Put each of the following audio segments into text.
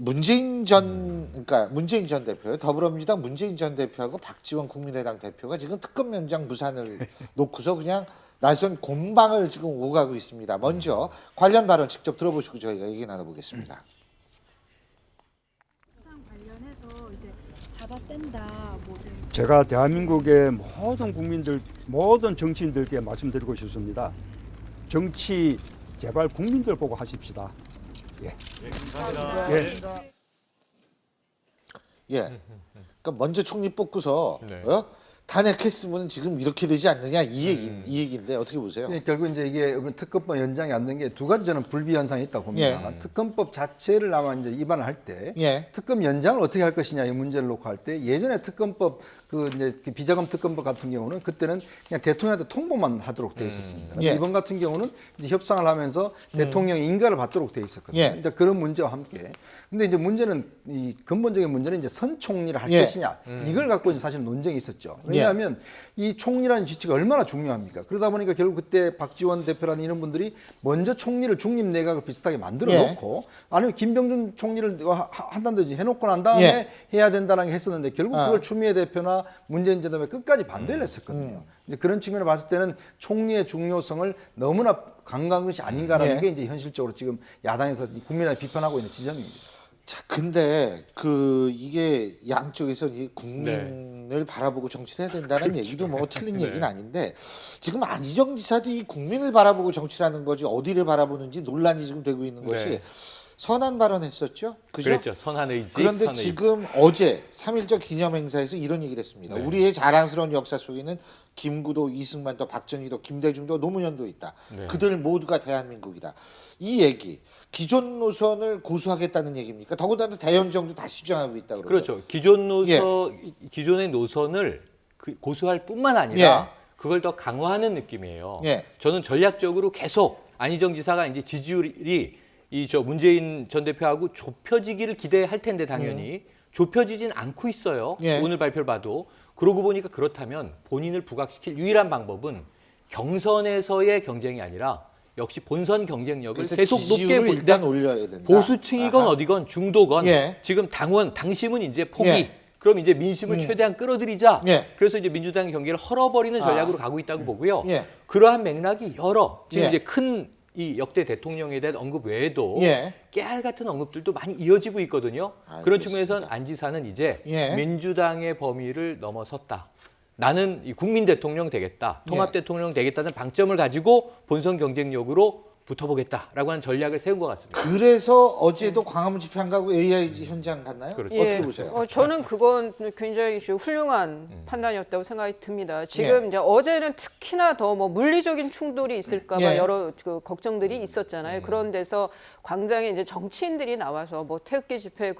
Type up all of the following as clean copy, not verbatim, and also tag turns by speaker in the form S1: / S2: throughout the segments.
S1: 그러니까 문재인 전 대표, 더불어민주당 문재인 전 대표하고 박지원 국민의당 대표가 지금 특검 연장 무산을 놓고서 그냥 날선 공방을 지금 오가고 있습니다. 먼저 관련 발언 직접 들어보시고 저희가 얘기 나눠보겠습니다.
S2: 관련해서 이제 잡아뗀다
S3: 제가 대한민국의 모든 국민들, 모든 정치인들께 말씀드리고 싶습니다. 정치 제발 국민들 보고 하십시다. 예.
S2: 감사합니다.
S3: 예.
S1: 예. 그러니까 먼저 총리 뽑고서
S4: 네.
S1: 탄핵했으면 지금 이렇게 되지 않느냐 이 얘기인데 어떻게 보세요?
S5: 네, 결국 이제 이게 특검법 연장이 안 된 게 두 가지 저는 불비 현상이 있다고 봅니다. 특검법 자체를 아마 이제 입안을 할 때 특검 연장을 어떻게 할 것이냐 이 문제를 놓고 할 때 예전에 특검법 그 비자금 특검법 같은 경우는 그때는 그냥 대통령한테 통보만 하도록 되어 있었습니다. 이번 같은 경우는 이제 협상을 하면서 대통령이 인가를 받도록 되어 있었거든요. 그러니까 그런 문제와 함께. 근데 이제 문제는 이 근본적인 문제는 이제 선 총리를 할 것이냐 이걸 갖고 이제 사실 논쟁이 있었죠. 왜냐하면 이 총리라는 지치가 얼마나 중요합니까? 그러다 보니까 결국 그때 박지원 대표라는 이런 분들이 먼저 총리를 중립 내각을 비슷하게 만들어 놓고 아니면 김병준 총리를 한다든지 해놓고 난 다음에 해야 된다는 게 했었는데 결국 그걸 추미애 대표나 문재인 전 대표가 끝까지 반대를 했었거든요. 이제 그런 측면을 봤을 때는 총리의 중요성을 너무나 강조한 것이 아닌가라는 게 이제 현실적으로 지금 야당에서 국민을 비판하고 있는 지점입니다.
S1: 자, 근데 이게 양쪽에서 이 국민을 바라보고 정치를 해야 된다는 얘기도 뭐 틀린 얘기는 아닌데 지금 안희정 지사도 이 국민을 바라보고 정치를 하는 거지 어디를 바라보는지 논란이 지금 되고 있는 것이 선한 발언했었죠. 그죠?
S4: 그랬죠. 선한 의지.
S1: 그런데
S4: 선의
S1: 지금 어제 3.1절 기념행사에서 이런 얘기를 했습니다. 우리의 자랑스러운 역사 속에는 김구도, 이승만도, 박정희도, 김대중도, 노무현도 있다. 그들 모두가 대한민국이다. 이 얘기, 기존 노선을 고수하겠다는 얘기입니까? 더군다나 대연정도 다시 주장하고 있다 그러죠.
S4: 그렇죠. 기존의 노선을 고수할 뿐만 아니라 그걸 더 강화하는 느낌이에요. 저는 전략적으로 계속 안희정 지사가 이제 지지율이 문재인 전 대표하고 좁혀지기를 기대할 텐데 당연히 좁혀지진 않고 있어요. 오늘 발표를 봐도. 그러고 보니까 그렇다면 본인을 부각시킬 유일한 방법은 경선에서의 경쟁이 아니라 역시 본선 경쟁력을 계속 높게
S1: 일단 올려야 된다.
S4: 보수층이건 어디건 중도건 지금 당심은 이제 포기. 그럼 이제 민심을 최대한 끌어들이자. 그래서 이제 민주당의 경기를 헐어버리는 전략으로 가고 있다고 보고요. 그러한 맥락이 지금 이제 큰 이 역대 대통령에 대한 언급 외에도 깨알 같은 언급들도 많이 이어지고 있거든요. 그런 측면에서는 안 지사는 이제 민주당의 범위를 넘어섰다. 나는 이 국민 대통령 되겠다. 통합 대통령 되겠다는 방점을 가지고 본선 경쟁력으로 붙어보겠다라고 하는 전략을 세운 것 같습니다.
S1: 그래서 어제도 광화문 집회 안 가고 AIG 현장 갔나요?
S4: 그렇죠.
S1: 어떻게 보세요?
S6: 저는 그건 굉장히 훌륭한 판단이었다고 생각이 듭니다. 지금 이제 어제는 특히나 더 뭐 물리적인 충돌이 있을까봐 여러 걱정들이 있었잖아요. 그런 데서 광장에 이제 정치인들이 나와서 뭐 태극기 집회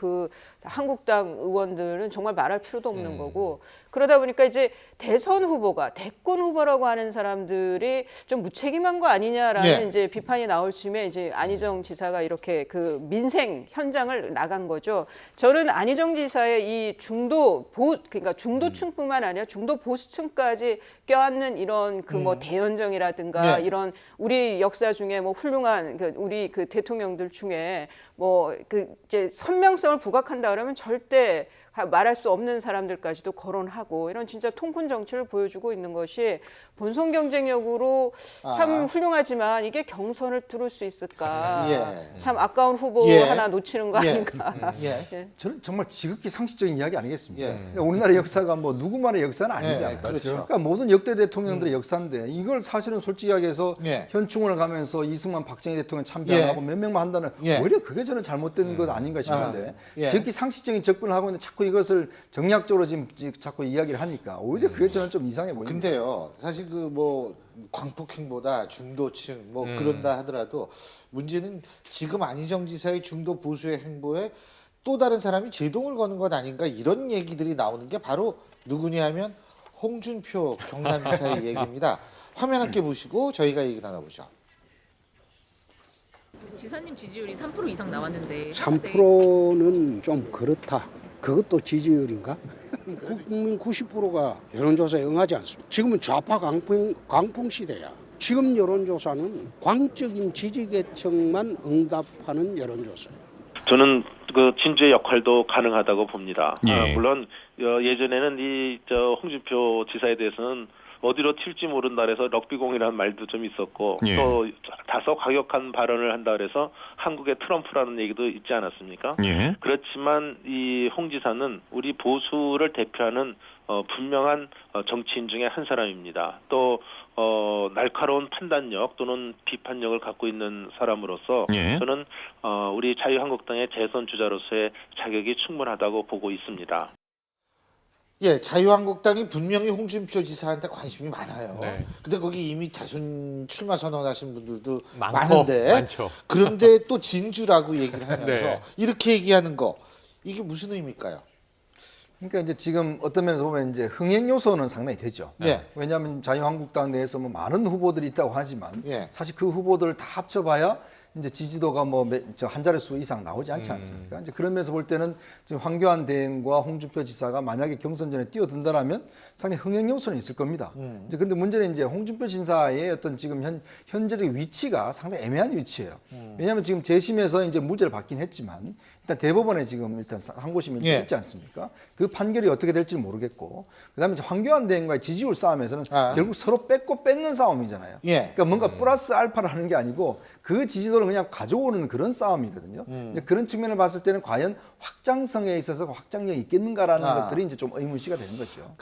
S6: 한국당 의원들은 정말 말할 필요도 없는 거고 그러다 보니까 이제 대선 후보가 대권 후보라고 하는 사람들이 좀 무책임한 거 아니냐라는 이제 비판이 나올 즈음에 이제 안희정 지사가 이렇게 그 민생 현장을 나간 거죠. 저는 안희정 지사의 이 그러니까 중도층뿐만 아니라 중도 보수층까지 껴안는 이런 뭐 대연정이라든가 이런 우리 역사 중에 뭐 훌륭한 우리 대통령들 중에 뭐 이제 선명성을 부각한다 그러면 절대 말할 수 없는 사람들까지도 거론하고 이런 진짜 통큰 정치를 보여주고 있는 것이 본선 경쟁력으로 참 훌륭하지만 이게 경선을 뚫을 수 있을까? 참 아까운 후보 하나 놓치는 거 아닌가?
S5: 저는 정말 지극히 상식적인 이야기 아니겠습니까? 그러니까 우리나라 역사가 뭐 누구만의 역사는 아니잖아요.
S1: 그렇죠.
S5: 그러니까 모든 역대 대통령들의 역사인데 이걸 사실은 솔직히 이야기해서 현충원을 가면서 이승만, 박정희 대통령 참배하고 몇 명만 한다는 오히려 그게 저는 잘못된 것 아닌가 싶은데 지극히 상식적인 접근을 하고 있는데 자꾸 이것을 정략적으로 지금 자꾸 이야기를 하니까 오히려 그게 저는 좀 이상해 보입니다.
S1: 근데요, 사실 뭐 광폭행보다 중도층 뭐 그런다 하더라도 문제는 지금 안희정 지사의 중도 보수의 행보에 또 다른 사람이 제동을 거는 것 아닌가 이런 얘기들이 나오는 게 바로 누구냐 하면 홍준표 경남지사의 얘기입니다. 화면 함께 보시고 저희가 얘기 나눠보죠.
S7: 지사님 지지율이 3% 이상 나왔는데
S8: 3%는 좀 그렇다. 그것도 지지율인가? 국민 90%가 여론조사에 응하지 않습니다. 지금은 좌파 강풍 시대야. 지금 여론조사는 광적인 지지계층만 응답하는 여론조사예요.
S9: 저는 그 진주의 역할도 가능하다고 봅니다.
S10: 예.
S9: 물론 예전에는 홍준표 지사에 대해서는 어디로 튈지 모른다 그래서 럭비공이라는 말도 좀 있었고
S10: 예.
S9: 또 다소 과격한 발언을 한다 그래서 한국의 트럼프라는 얘기도 있지 않았습니까?
S10: 예.
S9: 그렇지만 이 홍 지사는 우리 보수를 대표하는 분명한 정치인 중에 한 사람입니다. 또 날카로운 판단력 또는 비판력을 갖고 있는 사람으로서
S10: 예.
S9: 저는 우리 자유한국당의 재선 주자로서의 자격이 충분하다고 보고 있습니다.
S1: 예, 자유한국당이 분명히 홍준표 지사한테 관심이 많아요.
S4: 네.
S1: 근데 거기 이미 대선 출마 선언하신 분들도
S4: 많고,
S1: 많은데
S4: 많죠.
S1: 그런데 또 진주라고 얘기를 하면서
S4: 네.
S1: 이렇게 얘기하는 거 이게 무슨 의미일까요?
S5: 그러니까 이제 지금 어떤 면에서 보면 이제 흥행 요소는 상당히 되죠.
S1: 네.
S5: 왜냐하면 자유한국당 내에서 뭐 많은 후보들이 있다고 하지만
S1: 예.
S5: 사실 그 후보들을 다 합쳐봐야 이제 지지도가 한 자릿수 이상 나오지 않지 않습니까? 이제 그런 면에서 볼 때는 지금 황교안 대행과 홍준표 지사가 만약에 경선전에 뛰어든다라면 상당히 흥행 요소는 있을 겁니다. 이제 근데 문제는 이제 홍준표 지사의 어떤 지금 현재적 위치가 상당히 애매한 위치예요. 왜냐하면 지금 재심에서 이제 무죄를 받긴 했지만 일단 대법원에 지금 일단 항고심이
S1: 예.
S5: 있지 않습니까? 그 판결이 어떻게 될지 모르겠고 그다음에 이제 황교안 대행과의 지지율 싸움에서는 결국 서로 뺏고 뺏는 싸움이잖아요.
S1: 예.
S5: 그러니까 뭔가 플러스 알파를 하는 게 아니고 그 지지도를 그냥 가져오는 그런 싸움이거든요. 이제 그런 측면을 봤을 때는 과연 확장성에 있어서 확장력이 있겠는가라는 것들이 이제 좀 의문시가 되는 거죠.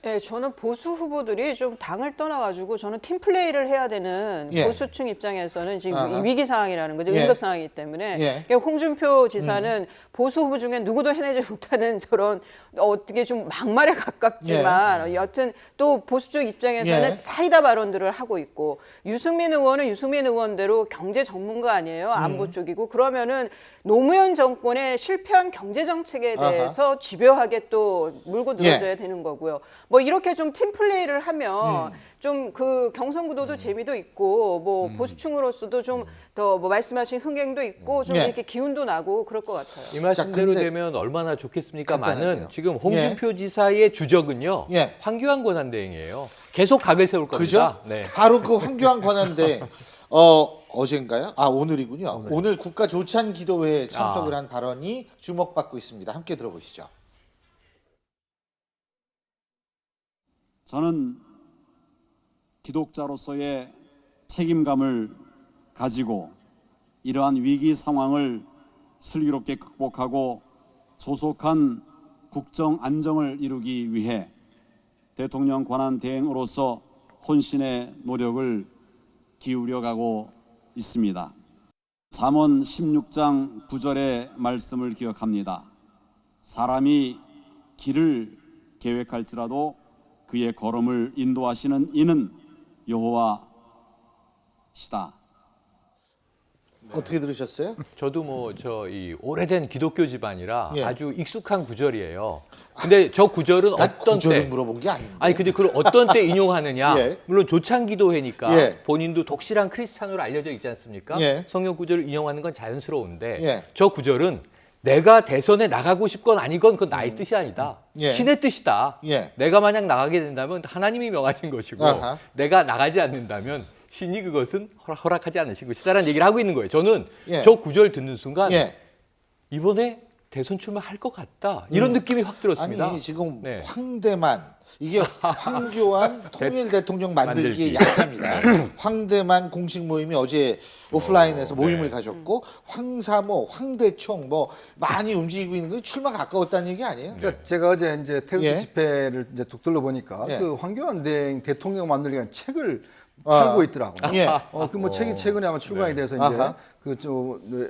S6: 네, 저는 보수 후보들이 좀 당을 떠나가지고 저는 팀 플레이를 해야 되는
S1: 예.
S6: 보수층 입장에서는 지금
S1: 아하.
S6: 위기 상황이라는 거죠.
S1: 예.
S6: 응급 상황이기 때문에
S1: 예.
S6: 그러니까 홍준표 지사는 보수 후보 중에 누구도 해내지 못하는 저런 어떻게 좀 막말에 가깝지만 여튼 또 보수 쪽 입장에서는
S1: 예.
S6: 사이다 발언들을 하고 있고 유승민 의원은 유승민 의원대로 경제 전문가 아니에요. 안보 쪽이고 그러면은 노무현 정권의 실패한 경제 정책에 대해서 집요하게 또 물고 늘어져야 되는 거고요. 뭐 이렇게 좀 팀 플레이를 하면 좀 그 경선 구도도 재미도 있고 뭐 보수층으로서도 좀 더 뭐 말씀하신 흥행도 있고 좀 이렇게 기운도 나고 그럴 것 같아요.
S4: 이 말씀대로
S1: 근데
S4: 되면 얼마나 좋겠습니까?
S1: 간단하게요.
S4: 많은 지금 홍준표 지사의 주적은요.
S1: 예.
S4: 황교안 권한대행이에요. 계속 각을 세울 겁니다.
S1: 그죠?
S4: 네.
S1: 바로 그 황교안 권한대 어젠가요? 오늘이군요. 오늘 국가 조찬 기도회에 참석을 한 발언이 주목받고 있습니다. 함께 들어보시죠.
S11: 저는 기독자로서의 책임감을 가지고 이러한 위기 상황을 슬기롭게 극복하고 조속한 국정 안정을 이루기 위해 대통령 권한 대행으로서 혼신의 노력을 기울여가고 있습니다. 잠언 16장 9절의 말씀을 기억합니다. 사람이 길을 계획할지라도 그의 걸음을 인도하시는 이는 여호와시다.
S1: 어떻게 들으셨어요?
S4: 저도 이 오래된 기독교 집안이라
S1: 예.
S4: 아주 익숙한 구절이에요. 근데 저 구절은 어떤
S1: 구절을
S4: 때
S1: 물어본 게 아닌데.
S4: 아니 근데 그걸 어떤 때 인용하느냐?
S1: 예.
S4: 물론 조찬기도회니까
S1: 예.
S4: 본인도 독실한 크리스찬으로 알려져 있지 않습니까?
S1: 예.
S4: 성경 구절을 인용하는 건 자연스러운데
S1: 예.
S4: 저 구절은 내가 대선에 나가고 싶건 아니건 그건 나의 뜻이 아니다.
S1: 예.
S4: 신의 뜻이다.
S1: 예.
S4: 내가 만약 나가게 된다면 하나님이 명하신 것이고
S1: 아하.
S4: 내가 나가지 않는다면 신이 그것은 허락하지 않으신 것이다라는 얘기를 하고 있는 거예요. 저는
S1: 예.
S4: 저 구절 듣는 순간
S1: 예.
S4: 이번에 대선 출마할 것 같다. 이런 느낌이 확 들었습니다.
S1: 아니 지금
S4: 네.
S1: 황대만 이게 황교안 통일 대통령 만들기의
S4: 만들기.
S1: 약자입니다. 황대만 공식 모임이 어제 오프라인에서 모임을 가졌고 황사모, 황대총 뭐 많이 움직이고 있는 게 출마 가까웠다는 얘기 아니에요?
S5: 그러니까 제가 어제 이제 태극기
S1: 예.
S5: 집회를 이제 뚝 둘러보니까
S1: 예.
S5: 그 황교안 대통령 만들기 위한 책을 팔고 있더라고요.
S1: 예.
S5: 그 뭐 책이 최근에 아마 출간이 돼서 이제
S1: 아하.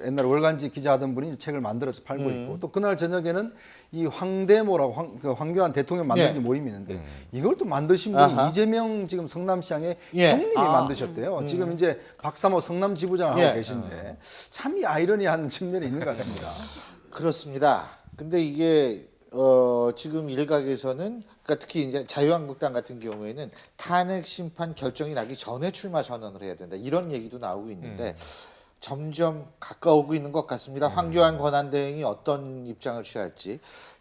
S5: 옛날 월간지 기자 하던 분이 이제 책을 만들어서 팔고 있고 또 그날 저녁에는 이 황대모라고 황교안 대통령 만들기
S1: 예.
S5: 모임이 있는데 이걸 또 만드신 분이
S1: 아하.
S5: 이재명 지금 성남시장의
S1: 예.
S5: 형님이 만드셨대요. 지금 이제 박사모 성남 지부장을
S1: 예.
S5: 하고 계신데 참 이 아이러니한 측면이 있는 것 같습니다.
S1: 그렇습니다. 근데 이게 지금 일각에서는 그러니까 특히 이제 자유한국당 같은 경우에는 탄핵 심판 결정이 나기 전에 출마 선언을 해야 된다 이런 얘기도 나오고 있는데 점점 가까우고 있는 것 같습니다. 황교안 권한대행이 어떤 입장을 취할지